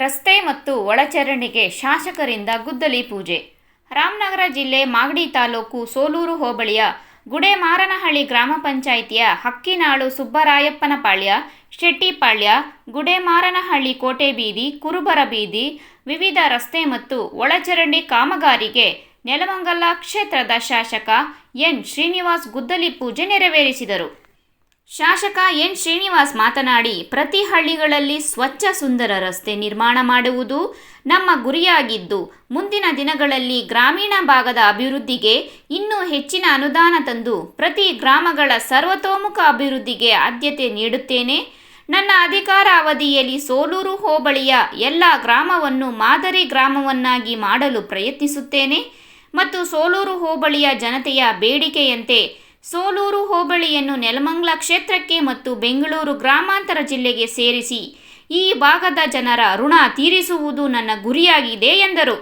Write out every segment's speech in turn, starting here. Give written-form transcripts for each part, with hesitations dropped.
ರಸ್ತೆ ಮತ್ತು ಒಳಚರಂಡಿಗೆ ಶಾಸಕರಿಂದ ಗುದ್ದಲಿ ಪೂಜೆ. ರಾಮನಗರ ಜಿಲ್ಲೆ ಮಾಗಡಿ ತಾಲೂಕು ಸೋಲೂರು ಹೋಬಳಿಯ ಗುಡೇಮಾರನಹಳ್ಳಿ ಗ್ರಾಮ ಪಂಚಾಯಿತಿಯ ಹಕ್ಕಿನಾಳು ಸುಬ್ಬರಾಯಪ್ಪನಪಾಳ್ಯ, ಶೆಟ್ಟಿಪಾಳ್ಯ, ಗುಡೇಮಾರನಹಳ್ಳಿ ಕೋಟೆಬೀದಿ, ಕುರುಬರ ಬೀದಿ ವಿವಿಧ ರಸ್ತೆ ಮತ್ತು ಒಳಚರಂಡಿ ಕಾಮಗಾರಿಗೆ ನೆಲಮಂಗಲ ಕ್ಷೇತ್ರದ ಶಾಸಕ ಎನ್ ಶ್ರೀನಿವಾಸ್ ಗುದ್ದಲಿ ಪೂಜೆ ನೆರವೇರಿಸಿದರು. ಶಾಸಕ ಎನ್ ಶ್ರೀನಿವಾಸ್ ಮಾತನಾಡಿ, ಪ್ರತಿ ಹಳ್ಳಿಗಳಲ್ಲಿ ಸ್ವಚ್ಛ ಸುಂದರ ರಸ್ತೆ ನಿರ್ಮಾಣ ಮಾಡುವುದು ನಮ್ಮ ಗುರಿಯಾಗಿದ್ದು, ಮುಂದಿನ ದಿನಗಳಲ್ಲಿ ಗ್ರಾಮೀಣ ಭಾಗದ ಅಭಿವೃದ್ಧಿಗೆ ಇನ್ನೂ ಹೆಚ್ಚಿನ ಅನುದಾನ ತಂದು ಪ್ರತಿ ಗ್ರಾಮಗಳ ಸರ್ವತೋಮುಖ ಅಭಿವೃದ್ಧಿಗೆ ಆದ್ಯತೆ ನೀಡುತ್ತೇನೆ. ನನ್ನ ಅಧಿಕಾರ ಅವಧಿಯಲ್ಲಿ ಸೋಲೂರು ಹೋಬಳಿಯ ಎಲ್ಲ ಗ್ರಾಮವನ್ನು ಮಾದರಿ ಗ್ರಾಮವನ್ನಾಗಿ ಮಾಡಲು ಪ್ರಯತ್ನಿಸುತ್ತೇನೆ ಮತ್ತು ಸೋಲೂರು ಹೋಬಳಿಯ ಜನತೆಯ ಬೇಡಿಕೆಯಂತೆ ಸೋಲೂರು ಹೋಬಳಿಯನ್ನು ನೆಲಮಂಗಲ ಕ್ಷೇತ್ರಕ್ಕೆ ಮತ್ತು ಬೆಂಗಳೂರು ಗ್ರಾಮಾಂತರ ಜಿಲ್ಲೆಗೆ ಸೇರಿಸಿ ಈ ಭಾಗದ ಜನರ ಋಣ ತೀರಿಸುವುದು ನನ್ನ ಗುರಿಯಾಗಿದೆ ಎಂದರು.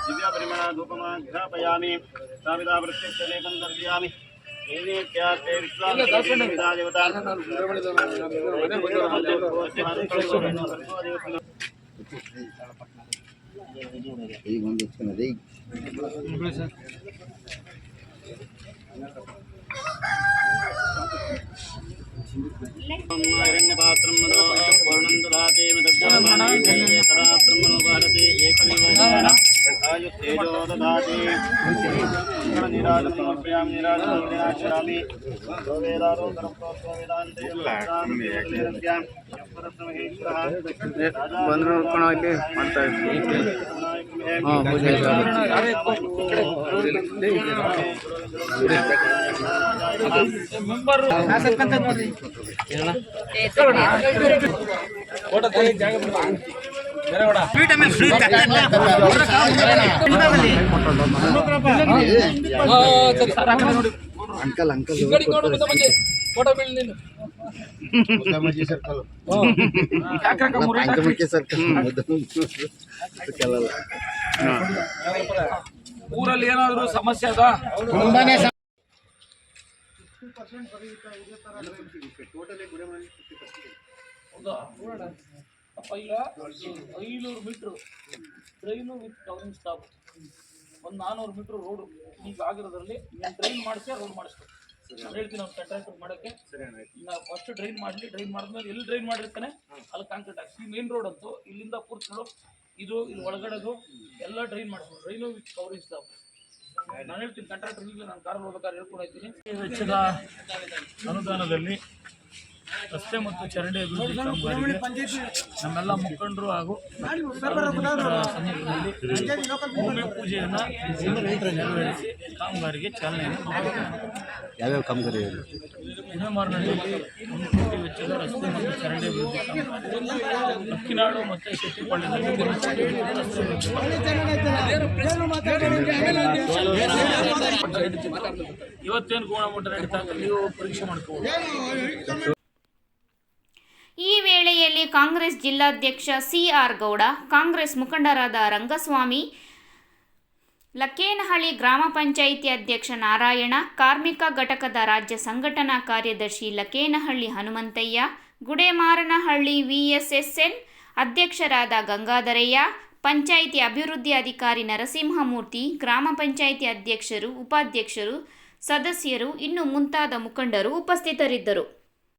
दिव्यपरिमलधूपमाघ्रापयामि साविदावृत्तिलेपं दर्शयामि अंकल अंकल फोटो ಊರಲ್ಲಿ ಏನಾದರೂ ಸಮಸ್ಯೆ ಅದ ಈಗ 500 metre train with covering stop, ಒಂದು 400 ಮೀಟರ್ ರೋಡ್ ಈಗ ಆಗಿರೋದ್ರಲ್ಲಿ ನೀವು ಡ್ರೈನ್ ಮಾಡಿಸಿ ರೋಡ್ ಮಾಡಿಸ್ಬೇಕು. ನಾನು ಹೇಳ್ತೀನಿ ಅವ್ನು ಕಾಂಟ್ರಾಕ್ಟರ್ ಮಾಡೋಕ್ಕೆ. ನಾವು ಫಸ್ಟ್ ಡ್ರೈನ್ ಮಾಡಲಿ, ಡ್ರೈನ್ ಮಾಡಿದ್ಮೇಲೆ ಎಲ್ಲಿ ಡ್ರೈನ್ ಮಾಡಿರ್ತಾನೆ ಅಲ್ಲಿ ಕಾಂಕ್ರೀಟ್ ಹಾಕಿ. ಈ ಮೇನ್ ರೋಡ್ ಅಂತೂ ಇಲ್ಲಿಂದ ಪೂರ್ತಿ ಇದು ಇಲ್ಲಿ ಒಳಗಡೆದು ಎಲ್ಲ ಡ್ರೈನ್ ಮಾಡಿಸ್ಬೇಕು. ಡ್ರೈನು ವಿತ್ ಕವರಿಂಗ್ ಸ್ಟಾಪ್ ನಾನು ಹೇಳ್ತೀನಿ ಕಾಂಟ್ರಾಕ್ಟರ್. ಈಗ ನಾನು ಕಾರಲ್ಲಿ ಹೋಗ್ಬೇಕಾದ್ರೆ ಹೇಳ್ಕೊಂಡು ಹೋಗ್ತೀನಿ. ವೆಚ್ಚದ ಅನುದಾನದಲ್ಲಿ ರಸ್ತೆ ಮತ್ತು ಚರಂಡಿ ಅಭಿವೃದ್ಧಿ ಕಾಮಗಾರಿಗೆ ನಮ್ಮೆಲ್ಲ ಮುಖಂಡರು ಹಾಗೂ ಸಾರ್ವಜನಿಕರ ಸಮ್ಮುಖದಲ್ಲಿ ಭೂಮಿ ಪೂಜೆಯನ್ನು ನೆರವೇರಿಸಿ ಕಾಮಗಾರಿಗೆ ಚಾಲನೆಯನ್ನು ಯಾವ್ಯಾವ ಕಾಮಗಾರಿ? ಗುಡೇಮಾರನಹಳ್ಳಿಯಲ್ಲಿ 1 ಕೋಟಿ ವೆಚ್ಚದ ರಸ್ತೆ ಮತ್ತು ಚರಂಡಿ ಅಭಿವೃದ್ಧಿ ಕಾಮಗಾರಿ, ಹಕ್ಕಿನಾಳು ಮತ್ತು ಶೆಟ್ಟಿಪಾಳ್ಯದಲ್ಲಿ ಇವತ್ತೇನು ಗುಣಮಟ್ಟ ನಡೀತಾ ನೀವು ಪರೀಕ್ಷೆ ಮಾಡ್ಕೋಬೋದು. ಈ ವೇಳೆಯಲ್ಲಿ ಕಾಂಗ್ರೆಸ್ ಜಿಲ್ಲಾಧ್ಯಕ್ಷ ಸಿ.ಆರ್. ಗೌಡ, ಕಾಂಗ್ರೆಸ್ ಮುಖಂಡರಾದ ರಂಗಸ್ವಾಮಿ, ಲಕ್ಕೇನಹಳ್ಳಿ ಗ್ರಾಮ ಪಂಚಾಯಿತಿ ಅಧ್ಯಕ್ಷ ನಾರಾಯಣ, ಕಾರ್ಮಿಕ ಘಟಕದ ರಾಜ್ಯ ಸಂಘಟನಾ ಕಾರ್ಯದರ್ಶಿ ಲಕ್ಕೇನಹಳ್ಳಿ ಹನುಮಂತಯ್ಯ, ಗುಡೇಮಾರನಹಳ್ಳಿ ವಿಎಸ್ಎಸ್ಎನ್ ಅಧ್ಯಕ್ಷರಾದ ಗಂಗಾಧರಯ್ಯ, ಪಂಚಾಯಿತಿ ಅಭಿವೃದ್ಧಿ ಅಧಿಕಾರಿ ನರಸಿಂಹಮೂರ್ತಿ, ಗ್ರಾಮ ಪಂಚಾಯಿತಿ ಅಧ್ಯಕ್ಷರು, ಉಪಾಧ್ಯಕ್ಷರು, ಸದಸ್ಯರು ಇನ್ನು ಮುಂತಾದ ಮುಖಂಡರು ಉಪಸ್ಥಿತರಿದ್ದರು.